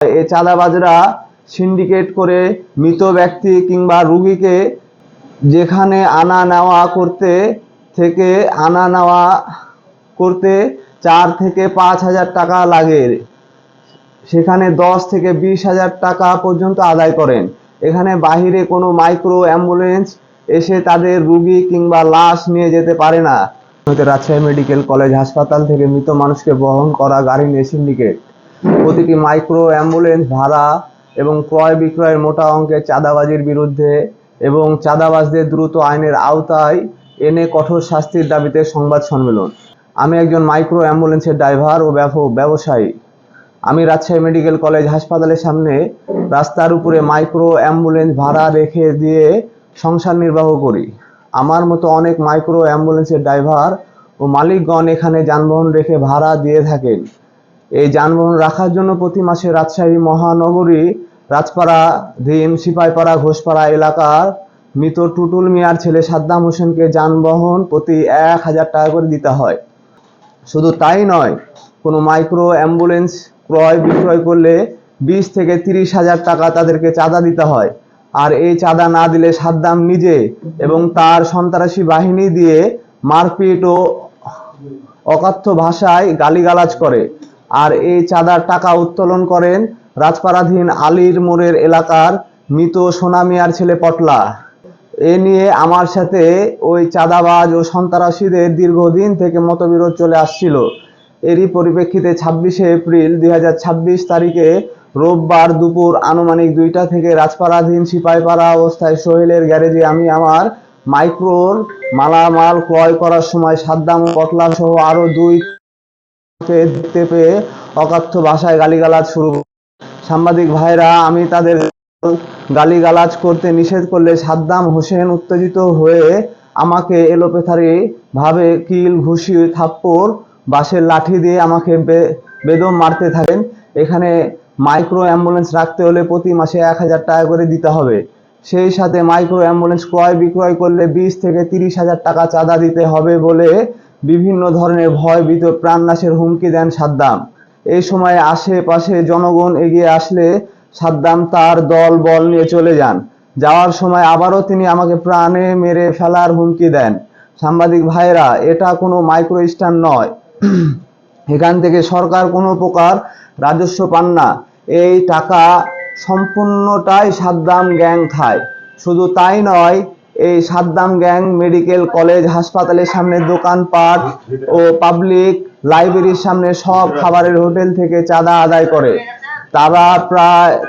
এই চাঁদাবাজরা সিন্ডিকেট করে মৃত ব্যক্তি কিংবা রোগীকে যেখানে আনা নেওয়া করতে 4 থেকে 5,000 টাকা লাগে, সেখানে 10 থেকে 20,000 টাকা পর্যন্ত আদায় করেন। এখানে বাহিরে কোনো মাইক্রো অ্যাম্বুলেন্স এসে তাদের রোগী কিংবা লাশ নিয়ে যেতে পারে না। রাজশাহী মেডিকেল কলেজ হাসপাতাল থেকে মৃত মানুষকে বহন করা গাড়ি নিয়ে সিন্ডিকেট প্রতিটি মাইক্রো অ্যাম্বুলেন্স ভাড়া এবং ক্রয় বিক্রয়ের মোটা অঙ্কের চাঁদাবাজির বিরুদ্ধে এবং চাঁদাবাজদের দ্রুত আইনের আওতায় এনে কঠোর শাস্তির দাবিতে সংবাদ সম্মেলন। আমি একজন মাইক্রো অ্যাম্বুলেন্সের ড্রাইভার ও ব্যবসায়ী। আমি রাজশাহী মেডিকেল কলেজ হাসপাতালের সামনে রাস্তার উপরে মাইক্রো অ্যাম্বুলেন্স ভাড়া রেখে দিয়ে সংসার নির্বাহ করি। আমার মতো অনেক মাইক্রো অ্যাম্বুলেন্সের ড্রাইভার ও মালিকগণ এখানে যানবাহন রেখে ভাড়া দিয়ে থাকেন। এই যানবাহন রাখার জন্য প্রতি মাসে রাজশাহী মহানগরী রাজপাড়া, ধিম, সিপাইপাড়া, ঘোষপাড়া এলাকার মৃত টুটুল মিয়ার ছেলে সাদ্দাম হোসেনকে যানবাহন প্রতি 1,000 টাকা করে দিতে হয়। শুধু তাই নয়, কোনো মাইক্রো অ্যাম্বুলেন্স ক্রয় বিক্রয় করলে 20 থেকে 30,000 টাকা তাদেরকে চাঁদা দিতে হয়। আর এই চাঁদা না দিলে সাদ্দাম নিজে এবং তার সন্ত্রাসী বাহিনী দিয়ে মারপিট ও অকথ্য ভাষায় গালিগালাজ করে। আর এই চাঁদার টাকা উত্তোলন করেন রাজপাড়াধীন আলীর মোড়ের এলাকার মৃত সোনা মিয়ার ছেলে পটলা। এ নিয়ে আমার সাথে ওই চাঁদাবাজ ও সন্ত্রাসীদের দীর্ঘদিন থেকে মতবিরোধ চলে আসছিল। এরই পরিপ্রেক্ষিতে 26শে এপ্রিল 2026 তারিখে রোববার দুপুর আনুমানিক 2টা থেকে রাজপাড়াধীন সিপাইপাড়া অবস্থায় সোহেলের গ্যারেজে আমি আমার মাইক্রোর মালামাল ক্রয় করার সময় সাদ্দাম পটলা সহ আরো 2কে দেখতে পেয়ে অকথ্য ভাষায় গালিগালাজ শুরু। সাংবাদিক ভাইরা আমি তাদের গালিগালাজ করতে নিষেধ করলে সাদ্দাম হোসেন উত্তেজিত হয়ে আমাকে এলোপাথারি ভাবে কিল, ঘুষি, থাপ্পড়, বাঁশের লাঠি দিয়ে আমাকে বেদম মারতে থাকেন। এখানে মাইক্রো অ্যাম্বুলেন্স রাখতে হলে প্রতি মাসে 1,000 টাকা করে দিতে হবে। সেই সাথে মাইক্রো অ্যাম্বুলেন্স ক্রয় বিক্রয় করলে 20 থেকে 30,000 টাকা চাঁদা দিতে হবে বলে বিভিন্ন ধরনের ভয় ভীত প্রাণনাশের হুমকি দেন সাদ্দাম। এই সময় আশেপাশে জনগণ এগিয়ে আসলে সাদ্দাম তার দল বল নিয়ে চলে যান। যাওয়ার সময় আবারও তিনি আমাকে প্রাণে মেরে ফেলার হুমকি দেন। সাংবাদিক ভাইরা, এটা কোনো মাইক্রো স্ট্যান্ড নয়। এখান থেকে সরকার কোনো প্রকার রাজস্ব পান না। এই টাকা সম্পূর্ণটাই সাদ্দাম গ্যাং খায়। শুধু তাই নয়, এই সাদ্দাম গ্যাং মেডিকেল কলেজ হাসপাতালের সামনে দোকানপাট ও পাবলিক লাইব্রেরির সামনে সব খাবারের হোটেল থেকে চাঁদা আদায় করে।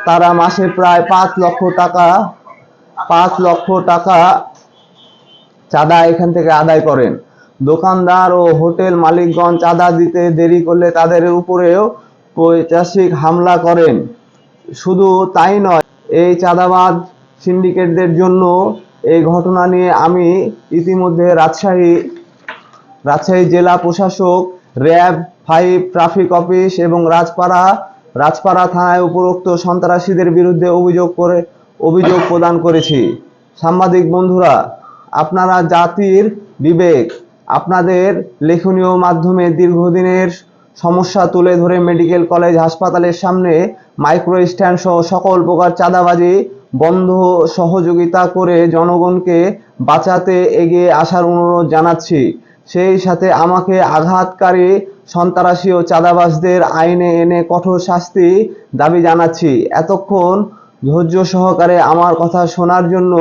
তারা মাসে প্রায় 5 লক্ষ টাকা চাঁদা এখান থেকে আদায় করেন। দোকানদার ও হোটেল মালিকগণ চাঁদা দিতে দেরি করলে তাদের উপরেও পৈশাচিক হামলা করেন। শুধু তাই নয়, এই চাঁদাবাজ সিন্ডিকেটদের জন্য এই ঘটনা নিয়ে আমি ইতিমধ্যে রাজশাহী জেলা প্রশাসক, র্যাব 5 ট্রাফিক অফিস এবং রাজপাড়া থানায় উপরোক্ত সন্ত্রাসীদের বিরুদ্ধে অভিযোগ প্রদান করেছি। সাংবাদিক বন্ধুরা, আপনারা জাতির বিবেক, আপনাদের লেখনীয় মাধ্যমে দীর্ঘদিনের সমস্যা তুলে ধরে মেডিকেল কলেজ হাসপাতালের সামনে মাইক্রো স্ট্যান্ড সহ সকল প্রকার চাঁদাবাজি বন্ধ সহযোগিতা করে জনগণকে বাঁচাতে এগিয়ে আসার অনুরোধ জানাচ্ছি। সেই সাথে আমাকে আঘাতকারী সন্ত্রাসী ও চাঁদাবাজদের আইনে এনে কঠোর শাস্তি দাবি জানাচ্ছি। এতক্ষণ ধৈর্য সহকারে আমার কথা শোনার জন্য